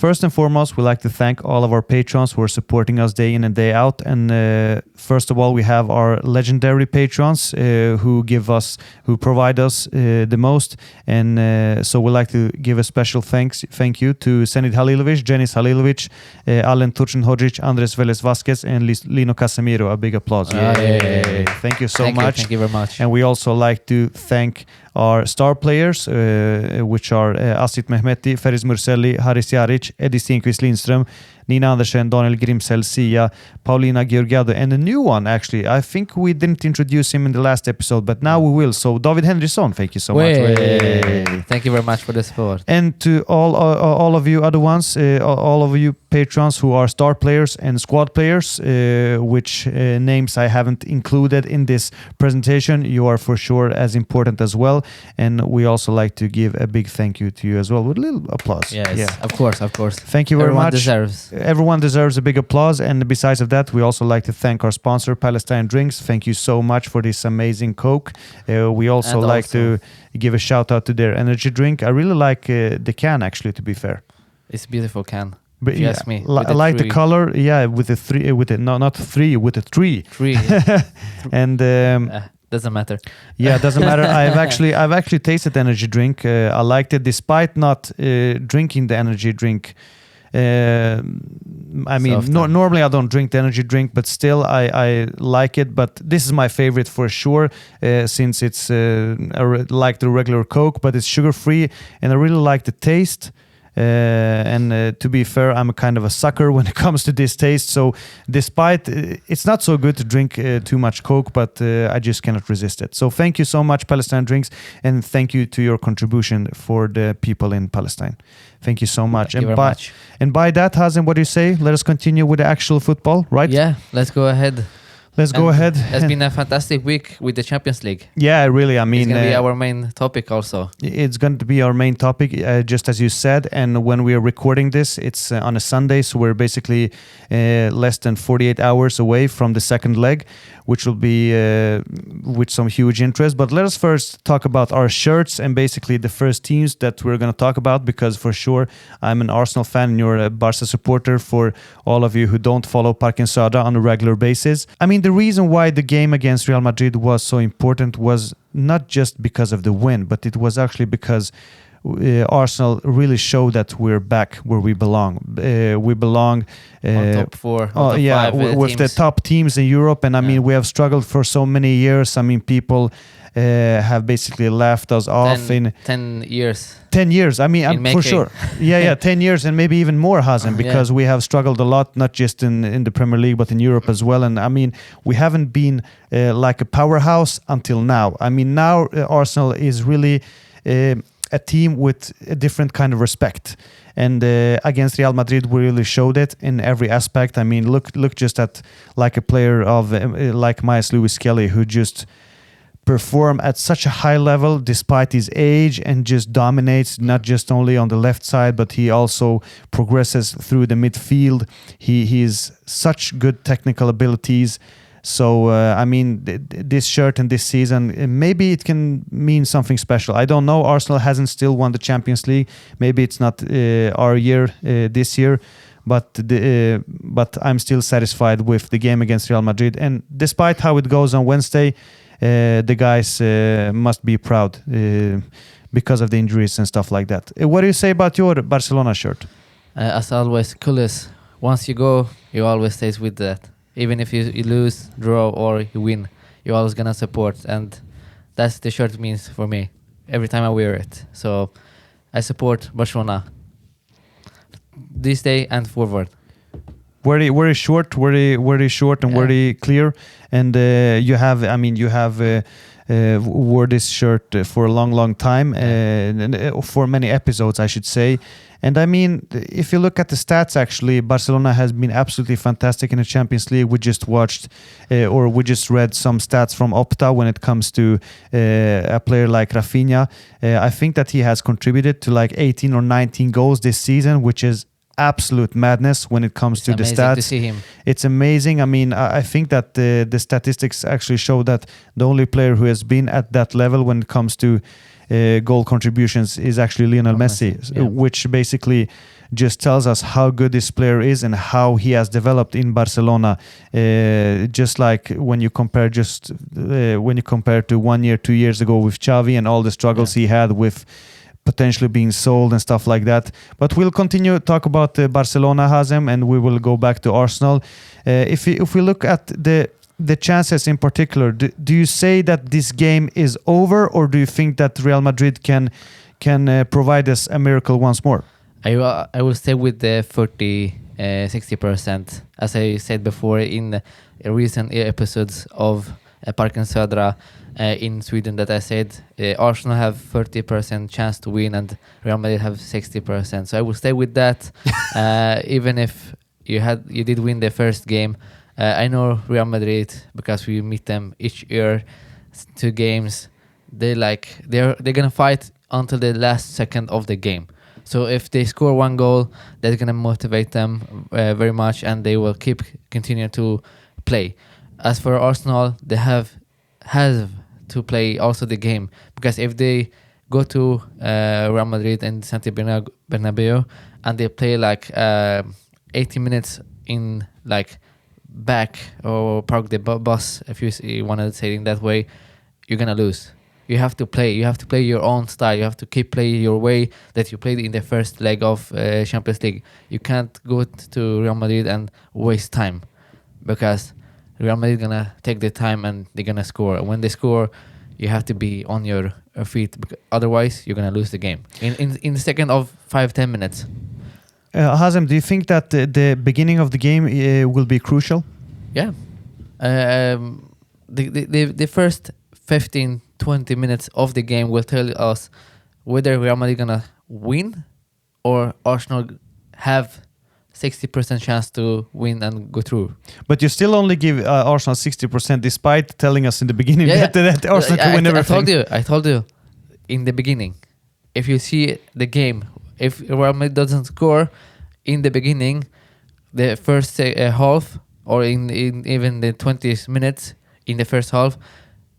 first and foremost, we'd like to thank all of our patrons who are supporting us day in and day out. And first of all, we have our legendary patrons who provide us the most. And so we'd like to give a special thank you to Senid Halilovic, Dzenis Halilovic, Alen Turcinhodzic, Andres Velez Vasquez, and Lino Casimiro. A big applause. Yay. Thank you so much. Thank you very much. And we also like to thank our star players, which are Astrit Mehmeti, Feriz Murseli, Sijaric, Stenqvist, Lindström, Nina Andersen, Daniel Grimsell Zea, Paulina Georgiadou, and a new one, actually. I think we didn't introduce him in the last episode, but now we will. So, David Henrysson, thank you so much. Thank you very much for the support. And to all of you other ones, all of you patrons who are star players and squad players, which names I haven't included in this presentation, you are for sure as important as well. And we also like to give a big thank you to you as well with a little applause. Yes, yeah. Of course. Thank you very much. Everyone deserves a big applause. And besides of that, we also like to thank our sponsor, Palestine Drinks. Thank you so much for this amazing Coke. We also like to give a shout out to their energy drink. I really like the can, actually, to be fair. It's a beautiful can. But you ask me. I like the color, with the three, with a tree. And doesn't matter. Yeah, doesn't matter. I've actually tasted the energy drink. I liked it despite not drinking the energy drink. Normally I don't drink the energy drink, but still I like it. But this is my favorite for sure, since it's like the regular Coke, but it's sugar-free, and I really like the taste. And to be fair, I'm a kind of a sucker when it comes to this taste. So despite it's not so good to drink too much Coke, but I just cannot resist it. So thank you so much, Palestine Drinks, and thank you to your contribution for the people in Palestine. Thank you so much. Thank you very much. And by that, Hazem, what do you say? Let us continue with the actual football, right? Yeah, let's go ahead. Let's go ahead. It's been a fantastic week with the Champions League. Yeah, really. I mean, it's going to be our main topic also. It's going to be our main topic, just as you said. And when we are recording this, it's on a Sunday, so we're basically less than 48 hours away from the second leg, which will be with some huge interest. But let us first talk about our shirts and basically the first teams that we're going to talk about, because for sure I'm an Arsenal fan and you're a Barca supporter, for all of you who don't follow Parken Södra on a regular basis. I mean, the reason why the game against Real Madrid was so important was not just because of the win, but it was actually because Arsenal really showed that we're back where we belong. We belong on top four, with the top teams in Europe. And I mean, we have struggled for so many years. I mean, people have basically left us off in 10 years. 10 years. I mean, for sure. Yeah, 10 years and maybe even more, Hazem, because we have struggled a lot, not just in the Premier League, but in Europe as well. And I mean, we haven't been like a powerhouse until now. I mean, now Arsenal is really a team with a different kind of respect. And against Real Madrid, we really showed it in every aspect. I mean, look just at like a player of like Myers Lewis Kelly, who just perform at such a high level despite his age and just dominates, not just only on the left side, but he also progresses through the midfield. He's such good technical abilities. So, I mean, this shirt and this season, maybe it can mean something special. I don't know. Arsenal hasn't still won the Champions League. Maybe it's not our year this year. But I'm still satisfied with the game against Real Madrid. And despite how it goes on Wednesday, the guys must be proud because of the injuries and stuff like that. What do you say about your Barcelona shirt? As always, coolest. Once you go, you always stays with that. Even if you lose, draw, or you win, you're always going to support. And that's the shirt means for me every time I wear it. So I support Barcelona this day and forward. Very short, very short and very clear. And you have wore this shirt for a long time, for many episodes, I should say. And I mean, if you look at the stats, actually, Barcelona has been absolutely fantastic in the Champions League. We just watched, or we just read some stats from Opta when it comes to a player like Rafinha. I think that he has contributed to like 18 or 19 goals this season, which is absolute madness when it comes to the stats. To see him. It's amazing. I mean, I think that the statistics actually show that the only player who has been at that level when it comes to goal contributions is actually Lionel Messi, which basically just tells us how good this player is and how he has developed in Barcelona. Just like when you compare to 1 year, 2 years ago with Xavi and all the struggles he had with potentially being sold and stuff like that. But we'll continue to talk about Barcelona, Hazem, and we will go back to Arsenal. If we look at the chances in particular, do you say that this game is over, or do you think that Real Madrid can provide us a miracle once more? I will stay with the 60%. As I said before in recent episodes of Parken Södra in Sweden, that I said Arsenal have 30% chance to win and Real Madrid have 60%. So I will stay with that. Even if you did win the first game. I know Real Madrid because we meet them each year, 2 games. They're gonna fight until the last second of the game. So if they score 1 goal, that's gonna motivate them very much, and they will continue to play. As for Arsenal, they have to play also the game, because if they go to Real Madrid and Santiago Bernabeu and they play 80 minutes in back or park the bus, if you want to say it in that way, you're gonna lose. You have to play your own style. You have to keep playing your way that you played in the first leg of Champions League. You can't go to Real Madrid and waste time, because Real Madrid gonna take the time and they're gonna score. When they score, you have to be on your feet, otherwise you're gonna lose the game in the second of 5-10 minutes. Hazem, do you think that the beginning of the game will be crucial? Yeah. The first 15-20 minutes of the game will tell us whether Real Madrid gonna win or Arsenal have 60% chance to win and go through. But you still only give Arsenal 60%, despite telling us in the beginning that Arsenal can win everything. I told you in the beginning. If you see the game, if Real Madrid doesn't score in the beginning, the first half, or in even the 20 minutes in the first half,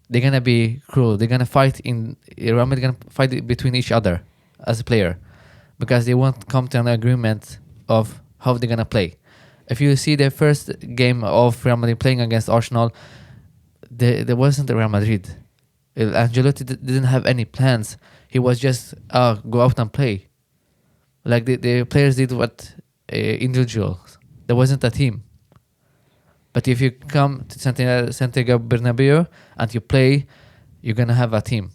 they're gonna be cruel. They're gonna fight Real Madrid gonna fight between each other as a player, because they won't come to an agreement of how they're gonna play. If you see the first game of Real Madrid playing against Arsenal, there wasn't a Real Madrid. Ancelotti didn't have any plans. He was just go out and play. The players did what individuals. There wasn't a team. But if you come to Santiago Bernabeu and you play, you're gonna have a team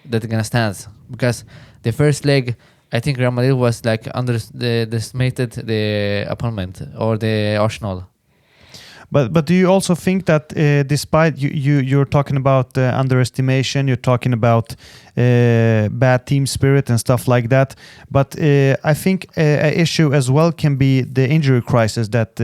that's gonna stand. Because the first leg, I think Real Madrid was underestimated the opponent or the Arsenal. But do you also think that despite you're talking about underestimation, you're talking about bad team spirit and stuff like that, but I think an issue as well can be the injury crisis that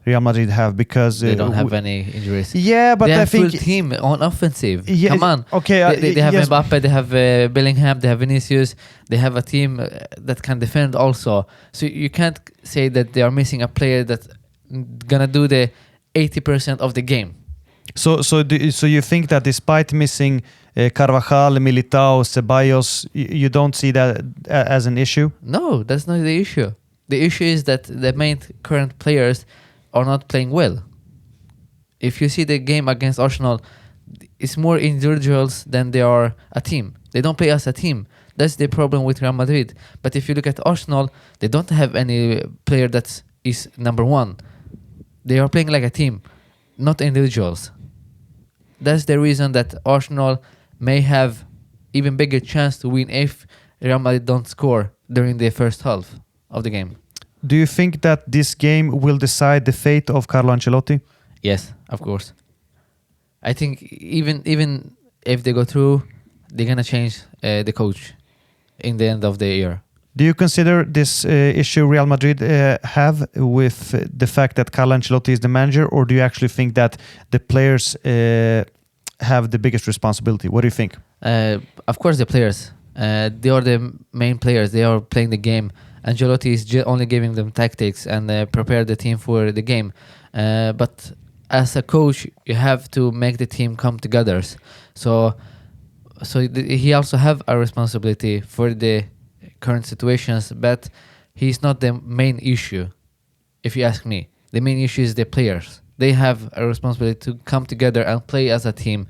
Real Madrid have, because they don't have any injuries. Yeah, but they have I think full team on offensive. Yeah, come on. Okay, they have Mbappe, they have Bellingham, they have Vinicius. They have a team that can defend also. So you can't say that they are missing a player that's gonna do the 80% of the game. So you think that despite missing Carvajal, Militao, Ceballos, you don't see that as an issue? No, that's not the issue. The issue is that the main current players are not playing well. If you see the game against Arsenal, it's more individuals than they are a team. They don't play as a team. That's the problem with Real Madrid. But if you look at Arsenal, they don't have any player that is number one. They are playing like a team, not individuals. That's the reason that Arsenal may have even bigger chance to win if Real Madrid don't score during the first half of the game. Do you think that this game will decide the fate of Carlo Ancelotti? Yes, of course. I think even if they go through, they're gonna change the coach in the end of the year. Do you consider this issue Real Madrid have with the fact that Carlo Ancelotti is the manager, or do you actually think that the players have the biggest responsibility? What do you think? Of course, the players. They are the main players. They are playing the game. Ancelotti is only giving them tactics and prepare the team for the game. But as a coach, you have to make the team come together. So he also have a responsibility for the current situations, but he's not the main issue. If you ask me, the main issue is the players. They have a responsibility to come together and play as a team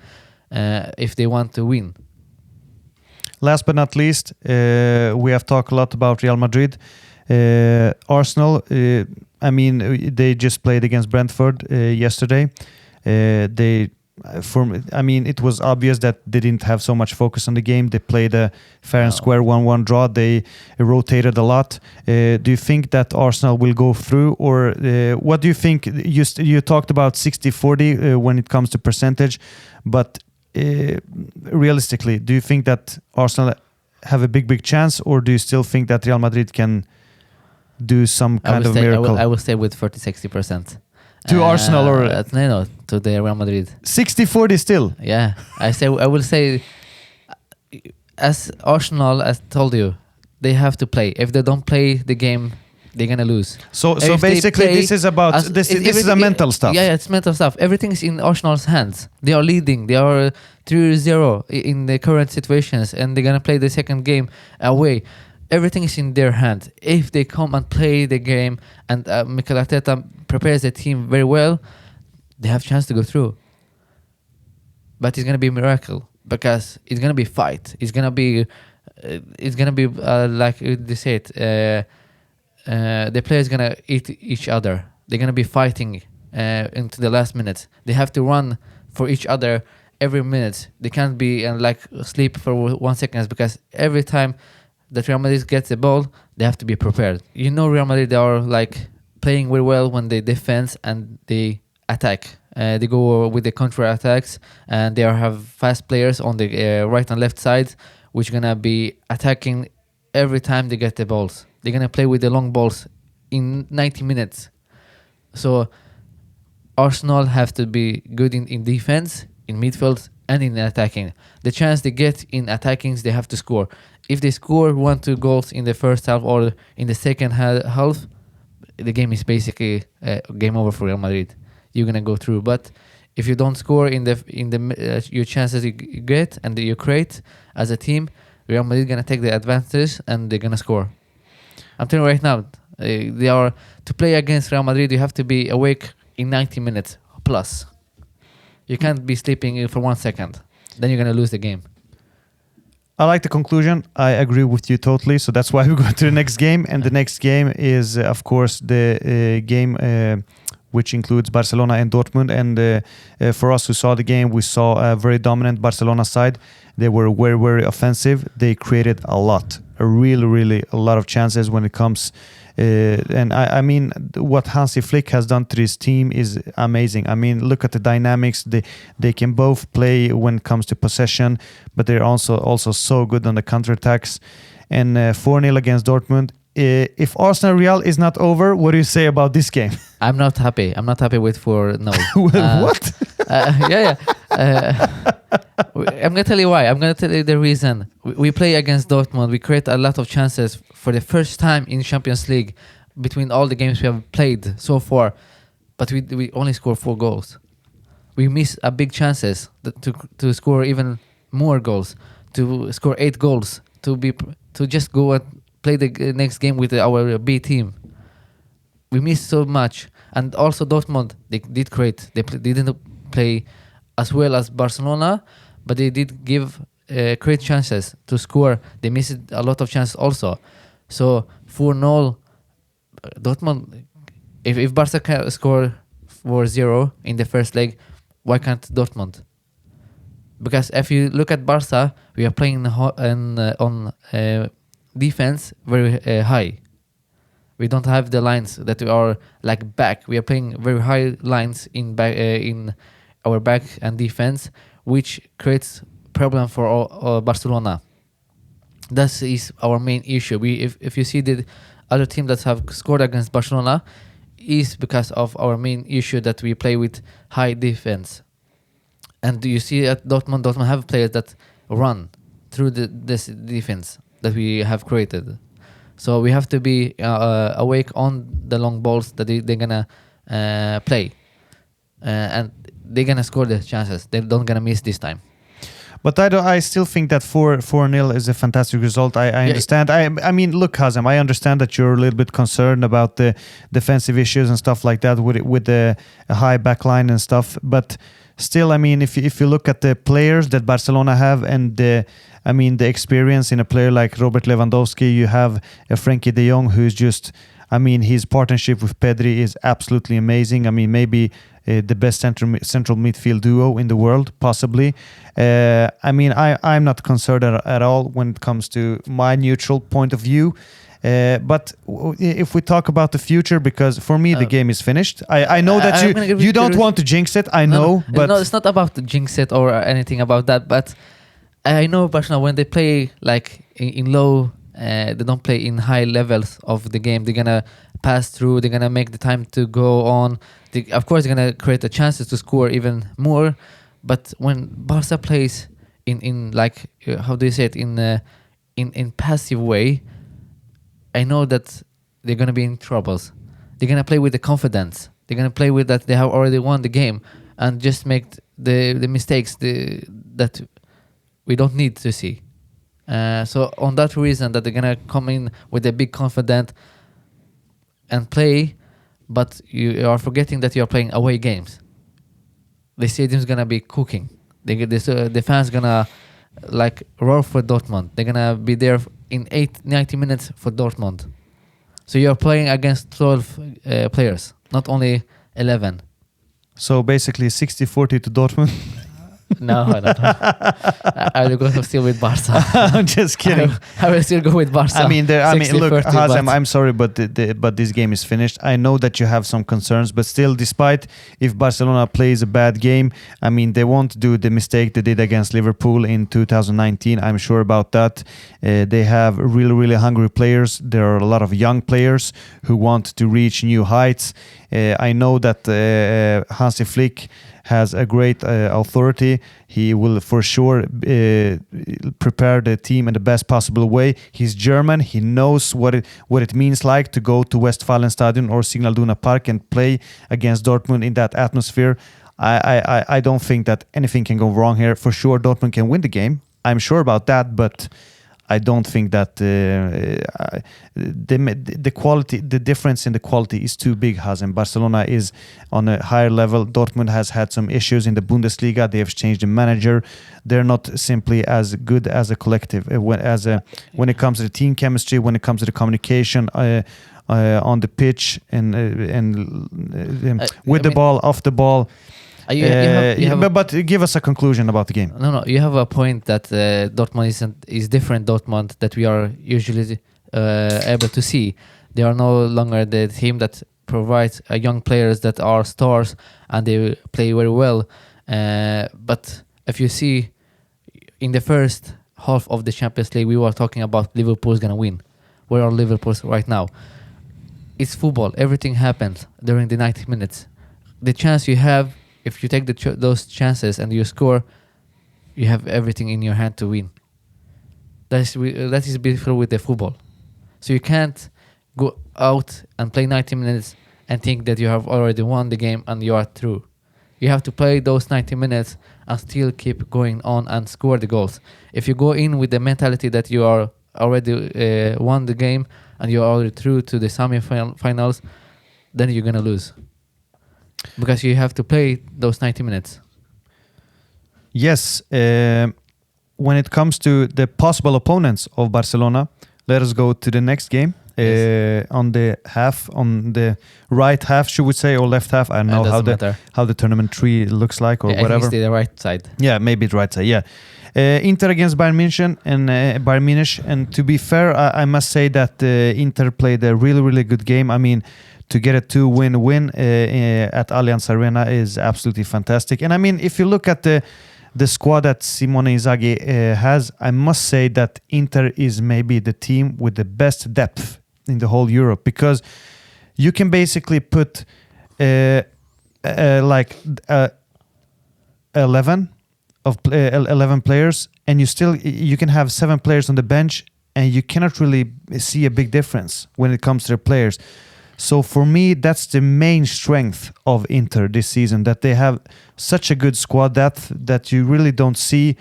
if they want to win. Last but not least, we have talked a lot about Real Madrid. Arsenal, they just played against Brentford yesterday. It was obvious that they didn't have so much focus on the game. They played a fair and square 1-1 draw. They rotated a lot. Do you think that Arsenal will go through, or what do you think? You talked about 60-40 when it comes to percentage, but realistically, do you think that Arsenal have a big chance, or do you still think that Real Madrid can do some kind of miracle? I will stay with 40-60%. To Arsenal or no, to the Real Madrid. 60-40 still. Yeah, I will say, as Arsenal, as told you, they have to play. If they don't play the game, they're gonna lose. So basically, this is about this is a mental stuff. Yeah, it's mental stuff. Everything's in Arsenal's hands. They are leading. They are 3-0 in the current situations, and they're gonna play the second game away. Everything is in their hands. If they come and play the game, and Mikel Arteta prepares the team very well, they have a chance to go through. But it's gonna be a miracle, because it's gonna be fight. It's gonna be like they say it. The players gonna eat each other. They're gonna be fighting into the last minutes. They have to run for each other every minute. They can't be sleep for 1 second, because every time that Real Madrid gets the ball, they have to be prepared. You know, Real Madrid, they are playing very well when they defense and they attack. They go with the counter attacks, and they have fast players on the right and left sides, which gonna be attacking every time they get the balls. They're gonna play with the long balls in 90 minutes. So Arsenal have to be good in defense, in midfield, and in attacking. The chance they get in attacking, they have to score. If they score 1-2 goals in the first half or in the second half, the game is basically game over for Real Madrid. You're gonna go through. But if you don't score in the your chances you get and that you create as a team, Real Madrid gonna take the advantage and they're gonna score. I'm telling you right now, they are to play against Real Madrid. You have to be awake in 90 minutes plus. You can't be sleeping for 1 second. Then you're gonna lose the game. I like the conclusion. I agree with you totally. So that's why we go to the next game. And the next game is, of course, the game which includes Barcelona and Dortmund. And for us who saw the game, we saw a very dominant Barcelona side. They were very, very offensive. They created a lot, a lot of chances when it comes. And I mean, what Hansi Flick has done to this team is amazing. I mean, look at the dynamics. They can both play when it comes to possession, but they're also so good on the counterattacks. And 4-0 against Dortmund. If Arsenal Real is not over, what do you say about this game? I'm not happy. I'm not happy with 4-0. What? I'm going to tell you why. I'm going to tell you the reason. We play against Dortmund. We create a lot of chances for the first time in Champions League between all the games we have played so far. But we only score 4 goals. We miss a big chances to score even more goals, to score 8 goals, to just go and play the next game with our B team. We missed so much. And also Dortmund, they did great. They didn't play as well as Barcelona, but they did give great chances to score. They missed a lot of chances also. So 4-0, Dortmund, if Barca can score 4-0 in the first leg, why can't Dortmund? Because if you look at Barca, we are playing on defense very high. We don't have the lines that are back. We are playing very high lines in our back and defense, which creates problem for Barcelona. That is our main issue. If you see the other team that have scored against Barcelona, is because of our main issue that we play with high defense. And you see at Dortmund have players that run through this defense that we have created. So we have to be awake on the long balls that they're gonna play, and they're gonna score the chances. They're not gonna miss this time. But I still think that 4-0 is a fantastic result. I understand. I mean, look, Hazem, I understand that you're a little bit concerned about the defensive issues and stuff like that with the high backline and stuff. But still, I mean, if you look at the players that Barcelona have and the experience in a player like Robert Lewandowski, you have a Frankie de Jong who's just, I mean, his partnership with Pedri is absolutely amazing. I mean, maybe the best central midfield duo in the world, possibly. I mean, I'm not concerned at all when it comes to my neutral point of view. But if we talk about the future, because for me the game is finished. I know that you don't want to jinx it. I know, but no, it's not about the jinx it or anything about that. But I know Barcelona, when they play like in low, they don't play in high levels of the game. They're gonna pass through. They're gonna make the time to go on. Of course, they're gonna create the chances to score even more. But when Barca plays in like how do you say it, in passive way, I know that they're gonna be in troubles. They're gonna play with the confidence. They're gonna play with that they have already won the game and just make the mistakes that we don't need to see. So on that reason that they're gonna come in with a big confidence and play, but you are forgetting that you are playing away games. The stadium's gonna be cooking. The fans gonna like roar for Dortmund. They're gonna be there in 90 minutes for Dortmund. So you're playing against 12 players, not only 11. So basically 60-40 to Dortmund. No, I don't know. I will go still with Barca. I'm just kidding. I will still go with Barca. I mean, look, 40, Hazem, I'm sorry, but this game is finished. I know that you have some concerns, but still, despite if Barcelona plays a bad game, I mean, they won't do the mistake they did against Liverpool in 2019. I'm sure about that. They have really, really hungry players. There are a lot of young players who want to reach new heights. I know that Hansi Flick has a great authority. He will for sure prepare the team in the best possible way. He's German. He knows what it means like to go to Westfalenstadion or Signal Iduna Park and play against Dortmund in that atmosphere. I don't think that anything can go wrong here. For sure, Dortmund can win the game. I'm sure about that, but I don't think that the quality, the difference in the quality is too big, Hazem. Barcelona is on a higher level. Dortmund has had some issues in the Bundesliga. They have changed the manager. They're not simply as good as a collective when it comes to the team chemistry, when it comes to the communication on the pitch and with the ball, off the ball. But give us a conclusion about the game. No, you have a point that Dortmund is different Dortmund that we are usually able to see. They are no longer the team that provides young players that are stars and they play very well. But if you see in the first half of the Champions League, we were talking about Liverpool's gonna win. Where are Liverpool right now? It's football. Everything happens during the 90 minutes. The chance you have, if you take those chances and you score, you have everything in your hand to win. That is beautiful with the football. So you can't go out and play 90 minutes and think that you have already won the game and you are through. You have to play those 90 minutes and still keep going on and score the goals. If you go in with the mentality that you are already won the game and you are already through to the semi-finals, then you're going to lose. Because you have to play those 90 minutes. Yes. When it comes to the possible opponents of Barcelona, let us go to the next game. Yes. On the right half, should we say, or left half? I don't know how the tournament tree looks like or whatever. I think it's the right side. Yeah, maybe the right side. Yeah. Inter against Bayern München and Bayern Munich. And to be fair, I must say that Inter played a really, really good game. I mean, to get a 2-win at Allianz Arena is absolutely fantastic. And I mean, if you look at the squad that Simone Inzaghi has, I must say that Inter is maybe the team with the best depth in the whole Europe, because you can basically put 11 players, and you can have 7 players on the bench, and you cannot really see a big difference when it comes to the players. So for me, that's the main strength of Inter this season, that they have such a good squad depth that you really don't see.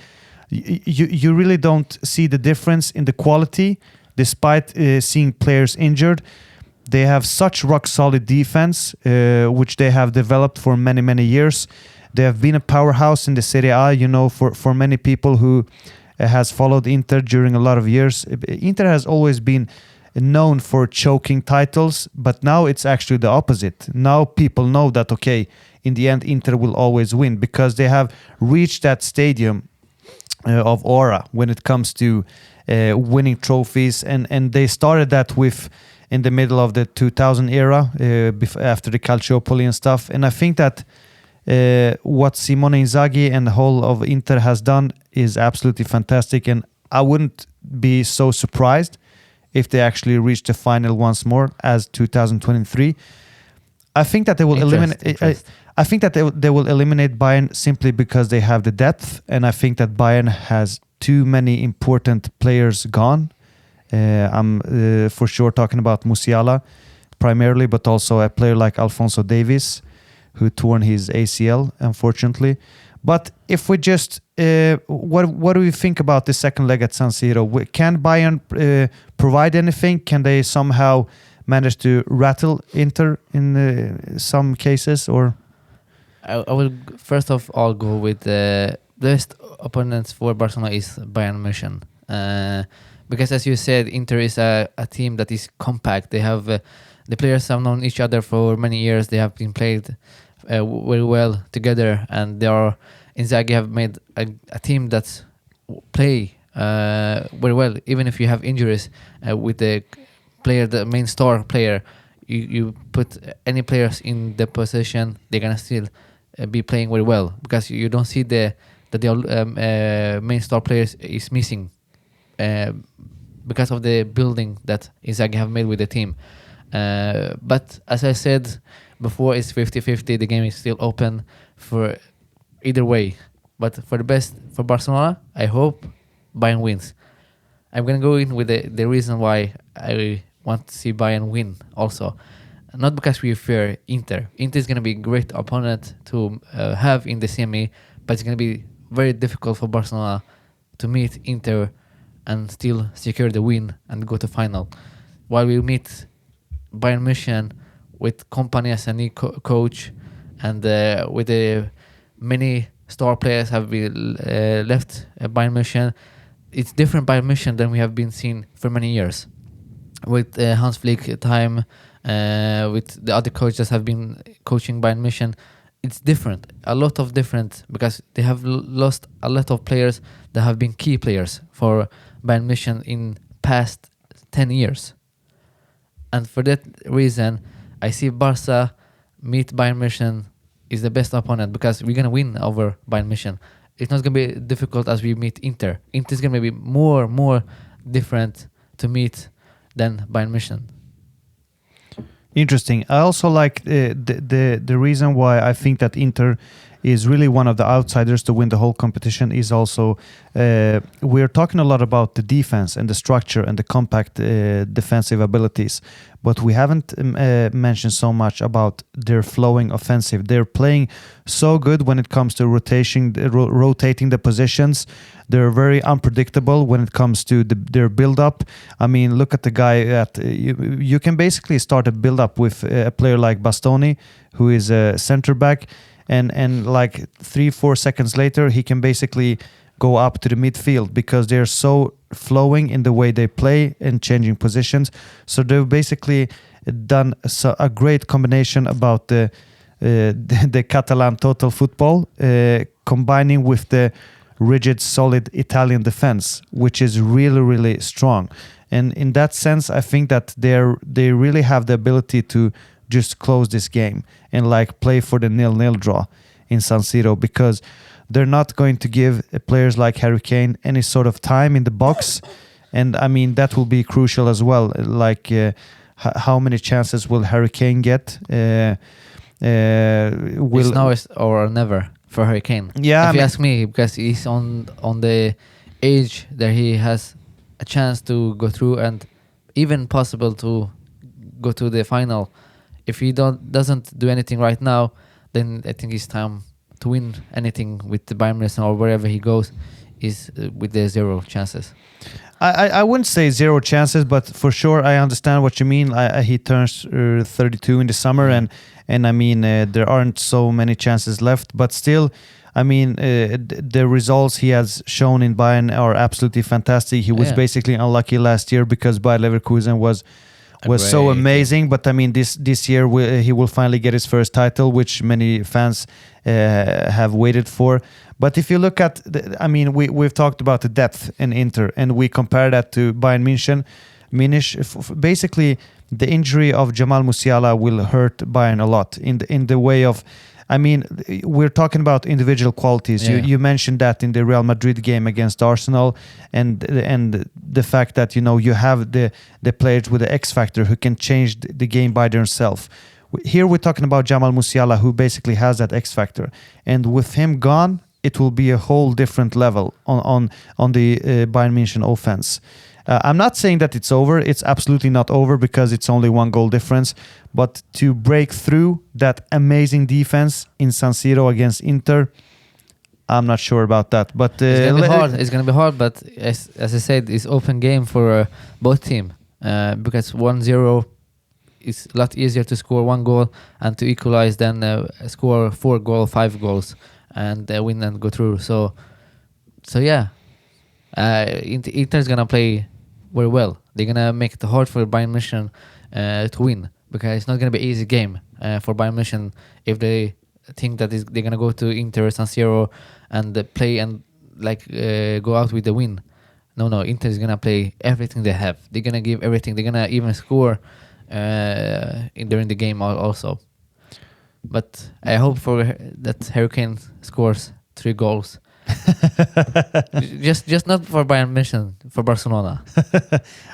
you really don't see the difference in the quality, despite seeing players injured. They have such rock solid defense, which they have developed for many years. They have been a powerhouse in the Serie A. You know, for many people who has followed Inter during a lot of years, Inter has always been known for choking titles, but now it's actually the opposite. Now people know that, okay, in the end Inter will always win, because they have reached that stadium of aura when it comes to winning trophies, and they started that with in the middle of the 2000 era, after the Calciopoli and stuff. And I think that what Simone Inzaghi and the whole of Inter has done is absolutely fantastic, and I wouldn't be so surprised if they actually reach the final once more as 2023. I think that they will eliminate. I think that they will eliminate Bayern simply because they have the depth, and I think that Bayern has too many important players gone. I'm for sure talking about Musiala primarily, but also a player like Alphonso Davies, who torn his ACL, unfortunately. But if we just, what do we think about the second leg at San Siro? Can Bayern provide anything? Can they somehow manage to rattle Inter in some cases? Or I will first of all go with the best opponents for Barcelona is Bayern München. Because as you said, Inter is a team that is compact. They have the players have known each other for many years. They have been played very well together, and they are Inzaghi have made a team that's play very well. Even if you have injuries with the player, the main star player, you put any players in the position, they're gonna still be playing very well, because you don't see that the main star players is missing because of the building that Inzaghi have made with the team. But as I said before, it's 50-50. The game is still open for either way. But for the best for Barcelona, I hope Bayern wins. I'm going to go in with the reason why I want to see Bayern win also. Not because we fear Inter. Inter is going to be a great opponent to have in the semi, but it's going to be very difficult for Barcelona to meet Inter and still secure the win and go to final. While we meet Bayern München with Kompany as a new coach, and with the many star players have been left Bayern München, it's different Bayern München than we have been seen for many years. With Hans Flick time, with the other coaches have been coaching Bayern München, it's different, a lot of different, because they have lost a lot of players that have been key players for Bayern München in past 10 years. And for that reason, I see Barca meet Bayern München is the best opponent, because we're going to win over Bayern München. It's not going to be difficult as we meet Inter. Inter is going to be more different to meet than Bayern München. Interesting. I also like the reason why I think that Inter is really one of the outsiders to win the whole competition is also we're talking a lot about the defense and the structure and the compact defensive abilities, but we haven't mentioned so much about their flowing offensive. They're playing so good when it comes to rotating the positions. They're very unpredictable when it comes to their build-up. I mean, look at the guy you can basically start a build-up with a player like Bastoni, who is a center back, and like 3-4 seconds later he can basically go up to the midfield, because they're so flowing in the way they play and changing positions. So they've basically done a great combination about the Catalan total football, combining with the rigid, solid Italian defense, which is really strong. And in that sense, I think that they really have the ability to just close this game and like play for the 0-0 draw in San Siro, because they're not going to give players like Harry Kane any sort of time in the box. And I mean, that will be crucial as well. Like how many chances will Harry Kane get? It's now or never for Harry Kane. Yeah, if you ask me, because he's on the age that he has a chance to go through and even possible to go to the final. If he doesn't do anything right now, then I think it's time to win anything with the Bayern Munich or wherever he goes. is with the 0 chances. I wouldn't say 0 chances, but for sure I understand what you mean. He turns 32 in the summer, and I mean there aren't so many chances left, but still, I mean the results he has shown in Bayern are absolutely fantastic. He was basically unlucky last year because Bayer Leverkusen was so amazing, but I mean this year he will finally get his first title, which many fans have waited for. But if you look at, I mean, we've talked about the depth in Inter, and we compare that to Bayern München. Basically, the injury of Jamal Musiala will hurt Bayern a lot in the way of, I mean, we're talking about individual qualities. Yeah. You mentioned that in the Real Madrid game against Arsenal, and the fact that you have the players with the X factor who can change the game by themselves. Here we're talking about Jamal Musiala, who basically has that X factor, and with him gone, it will be a whole different level on the Bayern München offense. I'm not saying that it's over. It's absolutely not over because it's only 1 goal difference. But to break through that amazing defense in San Siro against Inter, I'm not sure about that. But it's gonna be hard. It's gonna be hard. But as I said, it's open game for both teams because 1-0 is a lot easier to score 1 goal and to equalize than score 4 goals, 5 goals. And win and go through. So yeah, Inter's gonna play very well. They're gonna make it hard for Bayern München to win because it's not gonna be an easy game for Bayern München if they think that they're gonna go to Inter San Siro and play and go out with the win. No, Inter is gonna play everything they have. They're gonna give everything. They're gonna even score during the game also. But I hope that Hurricane scores 3 goals. just not for Bayern München, for Barcelona.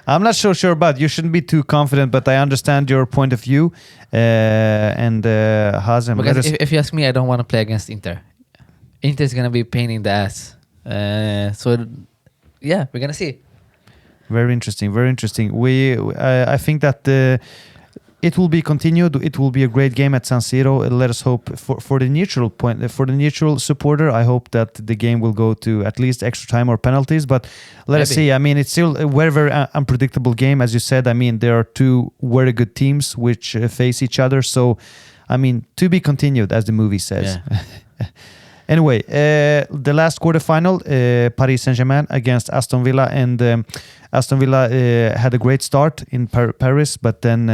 I'm not so sure about. You shouldn't be too confident, but I understand your point of view. And Hazem, because if you ask me, I don't want to play against Inter. Inter is gonna be a pain in the ass. So yeah, we're gonna see. Very interesting. Very interesting. I think that it will be continued. It will be a great game at San Siro. Let us hope for the neutral supporter. I hope that the game will go to at least extra time or penalties. But let us see. I mean, it's still a very, very unpredictable game, as you said. I mean, there are 2 very good teams which face each other. So, I mean, to be continued, as the movie says. Yeah. Anyway, the last quarterfinal, Paris Saint-Germain against Aston Villa, and Aston Villa had a great start in Paris, but then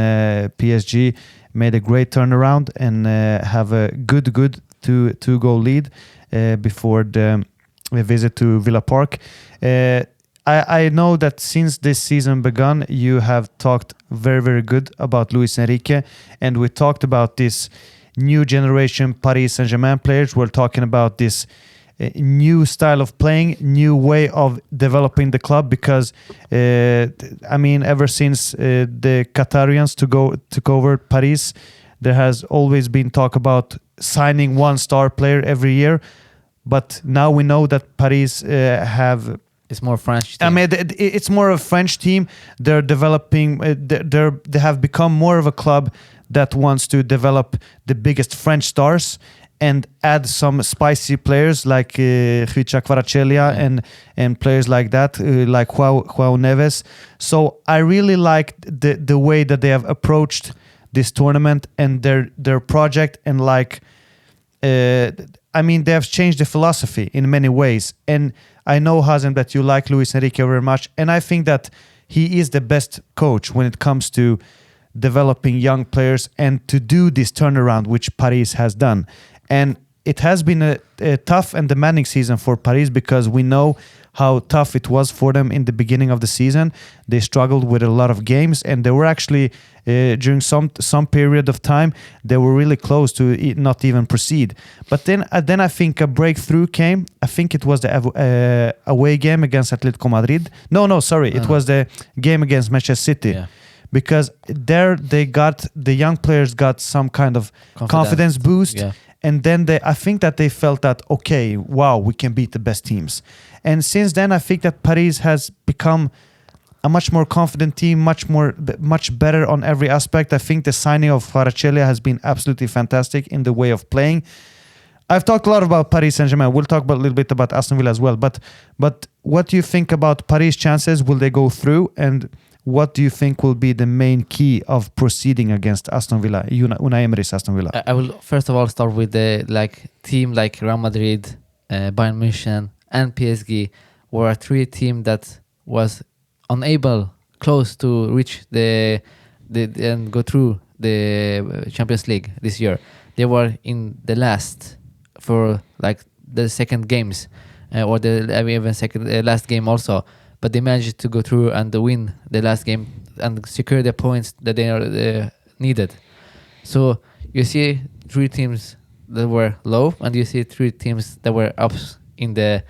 PSG made a great turnaround and have a good 2-goal lead before the visit to Villa Park. I know that since this season began, you have talked very, very good about Luis Enrique, and we talked about this new generation Paris Saint-Germain players. We're talking about this new style of playing, new way of developing the club, because I mean, ever since the Qatarians took over Paris, there has always been talk about signing 1 star player every year, but now we know that Paris have. It's more French team. I mean, it's more of a French team. They're developing. They have become more of a club that wants to develop the biggest French stars and add some spicy players like Khvicha Kvaratskhelia and players like that, like João Neves. So I really like the way that they have approached this tournament and their project, and I mean, they have changed the philosophy in many ways. And I know, Hazem, that you like Luis Enrique very much, and I think that he is the best coach when it comes to developing young players and to do this turnaround which Paris has done. And it has been a tough and demanding season for Paris, because we know how tough it was for them in the beginning of the season. They struggled with a lot of games, and they were actually during some period of time they were really close to not even proceed. But then I think a breakthrough came. I think it was the away game against Atletico Madrid. It was the game against Manchester City. Yeah. Because there the young players got some kind of confidence boost. Yeah. And then I think that they felt that, okay, wow, we can beat the best teams. And since then, I think that Paris has become a much more confident team, much better on every aspect. I think the signing of Kvaratskhelia has been absolutely fantastic in the way of playing. I've talked a lot about Paris Saint-Germain. We'll talk a little bit about Aston Villa as well. But what do you think about Paris' chances? Will they go through? And what do you think will be the main key of proceeding against Aston Villa, Unai Emery's Aston Villa? I will first of all start with the team like Real Madrid, Bayern München, and PSG were 3 teams that was unable close to reach the and go through the Champions League this year. They were in the last for the second games or the even second last game also, but they managed to go through and win the last game and secure the points that they needed. So you see 3 teams that were low, and you see 3 teams that were up in the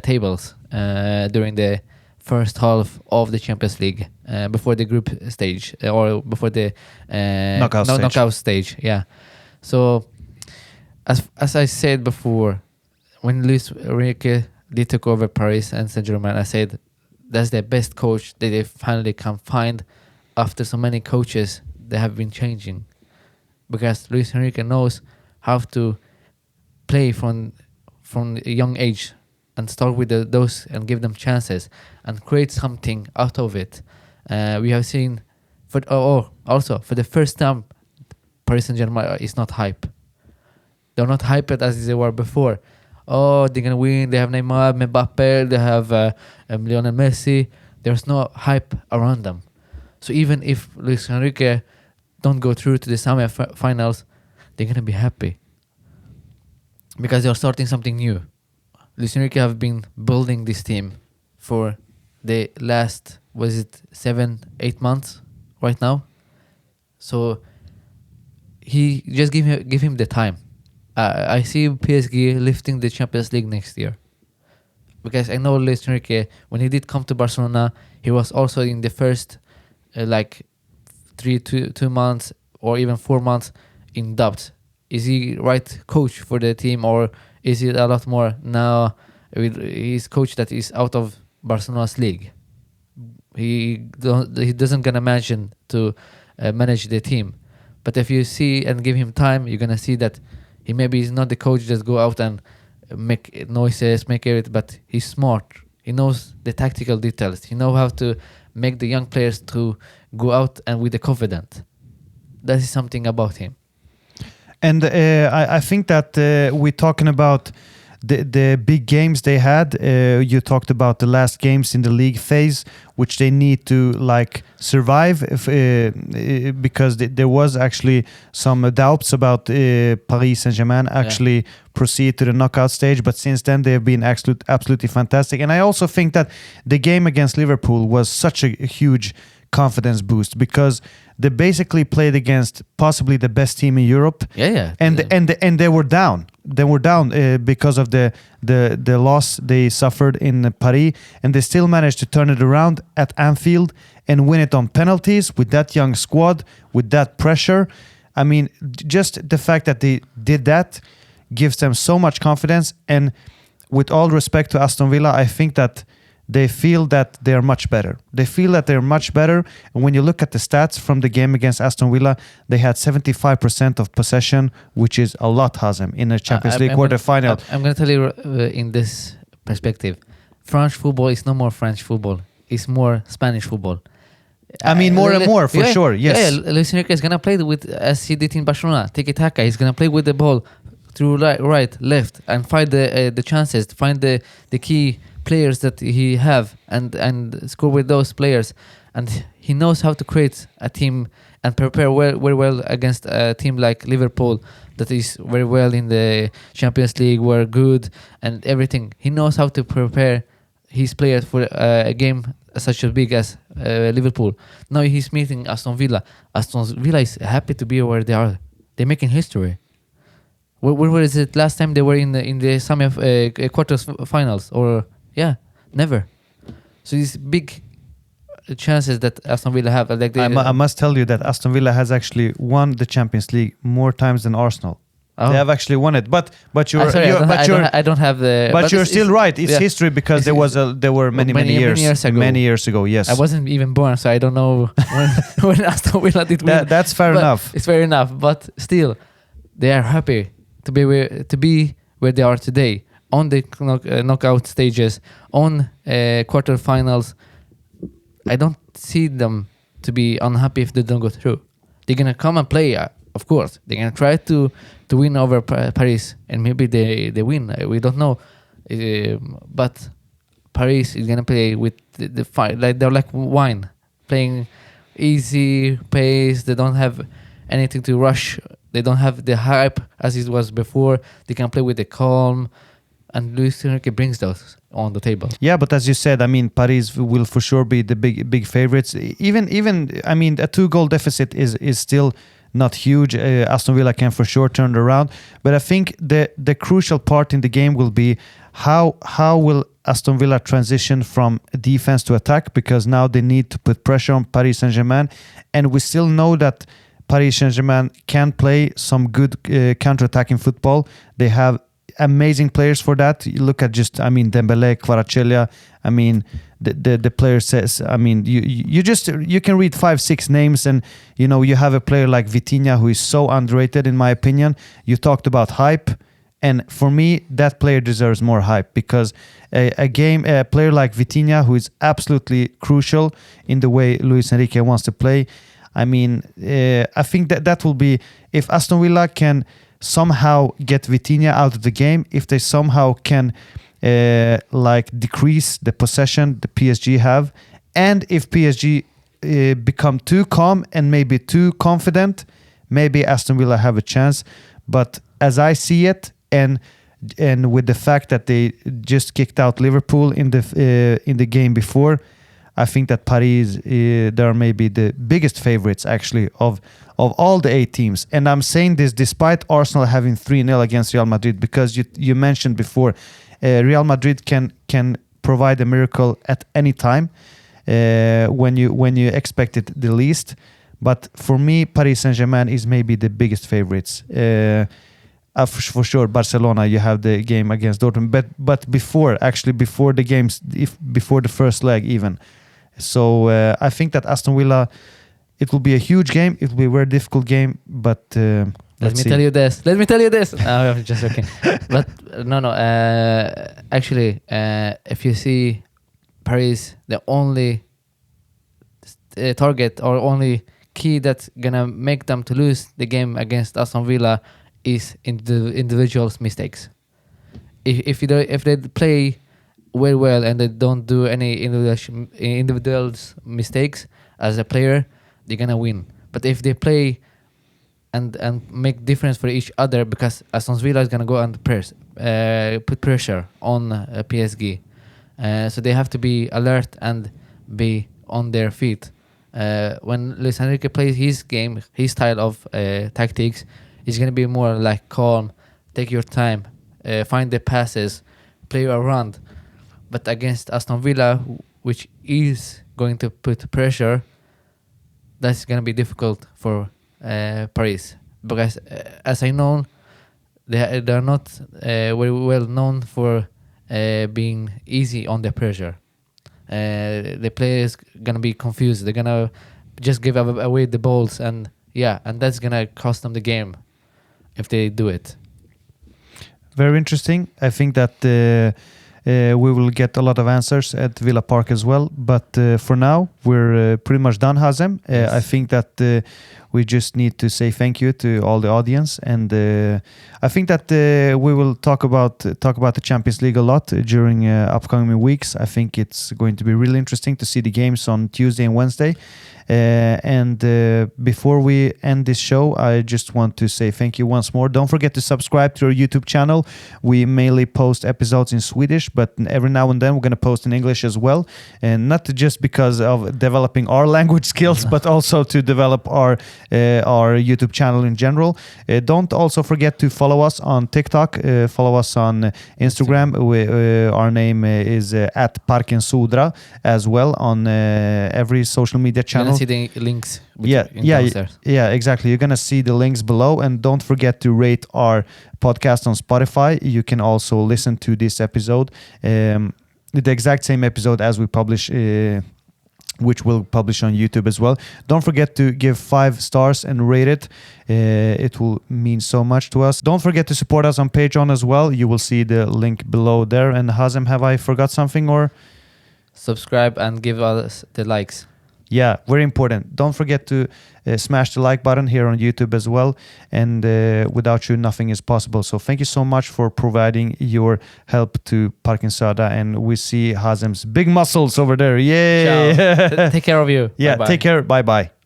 tables during the first half of the Champions League before the group stage or before the knockout stage. Yeah. So as I said before, when Luis Enrique took over Paris and Saint-Germain, I said that's the best coach that they finally can find after so many coaches that have been changing, because Luis Enrique knows how to play from a young age and start with those and give them chances and create something out of it. We have seen also for the first time Paris Saint-Germain is not hype. They're not hyped as they were before. Oh, they're gonna win. They have Neymar, Mbappe. They have Lionel Messi. There's no hype around them. So even if Luis Enrique don't go through to the semi-finals, they're gonna be happy because they're starting something new. Luis Enrique have been building this team for the last 7-8 months right now. So he just give him the time. I see PSG lifting the Champions League next year, because I know Luis Enrique, when he did come to Barcelona, he was also in the first 2 months or even 4 months in doubt. Is he right coach for the team, or is he a lot more now with his coach that is out of Barcelona's league? He doesn't gonna imagine to manage the team. But if you see and give him time, you're gonna see that he maybe is not the coach that go out and make noises, make everything, but he's smart. He knows the tactical details. He knows how to make the young players to go out and with the confidence. That is something about him. And I think that we're talking about the big games they had. You talked about the last games in the league phase, which they need to survive because there was actually some doubts about Paris Saint-Germain actually proceed to the knockout stage. But since then, they've been absolutely fantastic. And I also think that the game against Liverpool was such a huge confidence boost, because they basically played against possibly the best team in Europe. And they were down. They were down because of the loss they suffered in Paris, and they still managed to turn it around at Anfield and win it on penalties with that young squad, with that pressure. I mean, just the fact that they did that gives them so much confidence. And with all respect to Aston Villa, I think that they feel that they're much better. They feel that they're much better. And when you look at the stats from the game against Aston Villa, they had 75% of possession, which is a lot, Hazem, in a Champions League quarterfinal. I'm going to tell you in this perspective, French football is no more French football. It's more Spanish football. I mean, more and more, for sure, yes. Yeah, Luis Enrique is going to play with, as he did in Barcelona, tiki-taka. He's going to play with the ball through right, left, and find the chances, find the key players that he have and score with those players. And he knows how to create a team and prepare very well against a team like Liverpool that is very well in the Champions League, were good and everything. He knows how to prepare his players for a game such as big as Liverpool. Now he's meeting Aston Villa. Aston Villa is happy to be where they are. They're making history. When was it last time they were in the semi quarters finals? Or never. So these big chances that Aston Villa have. I must tell you that Aston Villa has actually won the Champions League more times than Arsenal. Oh. They have actually won it, but I don't have the. But you're still right. It's history, because there were many years ago. Yes, I wasn't even born, so I don't know when Aston Villa did win. That's fair enough. It's fair enough, but still, they are happy to be where they are today on the knockout stages, on quarterfinals. I don't see them to be unhappy if they don't go through. They're gonna come and play, of course. They're gonna try to win over Paris, and maybe they win. We don't know, but Paris is gonna play with the fight. Like they're like wine, playing easy pace. They don't have anything to rush. They don't have the hype as it was before. They can play with the calm, and Luis Enrique brings those on the table. Yeah, but as you said, I mean, Paris will for sure be the big favorites. Even I mean, a 2-goal deficit is still not huge. Aston Villa can for sure turn it around. But I think the crucial part in the game will be how will Aston Villa transition from defense to attack, because now they need to put pressure on Paris Saint-Germain, and we still know that Paris Saint-Germain can play some good counter-attacking football. They have amazing players for that. You look at just, I mean, Dembele, Kvaratskhelia. I mean, the player says, I mean, you can read 5-6 names, and you have a player like Vitinha who is so underrated in my opinion. You talked about hype, and for me that player deserves more hype, because a player like Vitinha, who is absolutely crucial in the way Luis Enrique wants to play. I mean, I think that will be, if Aston Villa can somehow get Vitinha out of the game, if they somehow can decrease the possession the PSG have, and if PSG become too calm and maybe too confident, maybe Aston Villa have a chance. But as I see it, and with the fact that they just kicked out Liverpool in the game before, I think that Paris they are maybe the biggest favorites actually of all the 8 teams. And I'm saying this despite Arsenal having 3-0 against Real Madrid, because you mentioned before, Real Madrid can provide a miracle at any time when you expect it the least. But for me, Paris Saint-Germain is maybe the biggest favorites. For sure, Barcelona, you have the game against Dortmund, but before the games, before the first leg even. So I think that Aston Villa, it will be a huge game. It will be a very difficult game, but Let me tell you this. No, I'm just joking. But no. Actually, if you see Paris, the only target or only key that's gonna make them to lose the game against Aston Villa is in the individuals' mistakes. If they play very well and they don't do any individuals mistakes as a player, they're gonna win. But if they play and make difference for each other, because Aston Villa is gonna go and put pressure on PSG, so they have to be alert and be on their feet. When Luis Enrique plays his game, his style of tactics, it's gonna be more like calm, take your time, find the passes, play around. But against Aston Villa, which is going to put pressure, that's going to be difficult for Paris. Because as I know, they're not very well known for being easy on the pressure. The players going to be confused. They're going to just give away the balls. And that's going to cost them the game if they do it. Very interesting. I think that... we will get a lot of answers at Villa Park as well. But for now, we're pretty much done, Hazem. Yes. I think that we just need to say thank you to all the audience. And I think that we will talk about the Champions League a lot during upcoming weeks. I think it's going to be really interesting to see the games on Tuesday and Wednesday. And before we end this show, I just want to say thank you once more. Don't forget to subscribe to our YouTube channel. We mainly post episodes in Swedish, but every now and then we're going to post in English as well. And not just because of developing our language skills, but also to develop our YouTube channel in general. Don't also forget to follow us on TikTok. Follow us on Instagram. Our name is at Parken Södra as well on every social media channel. See the links. Yeah, exactly. You're gonna see the links below, and don't forget to rate our podcast on Spotify. You can also listen to this episode, the exact same episode as we publish which we'll publish on YouTube as well. Don't forget to give 5 stars and rate it. It will mean so much to us. Don't forget to support us on Patreon as well. You will see the link below there. And Hazem, have I forgot something or? Subscribe and give us the likes. Yeah, very important. Don't forget to smash the like button here on YouTube as well. And without you, nothing is possible. So thank you so much for providing your help to Parken Södra. And we see Hazem's big muscles over there. Yay! Ciao. Take care of you. Yeah, Bye-bye. Take care. Bye-bye.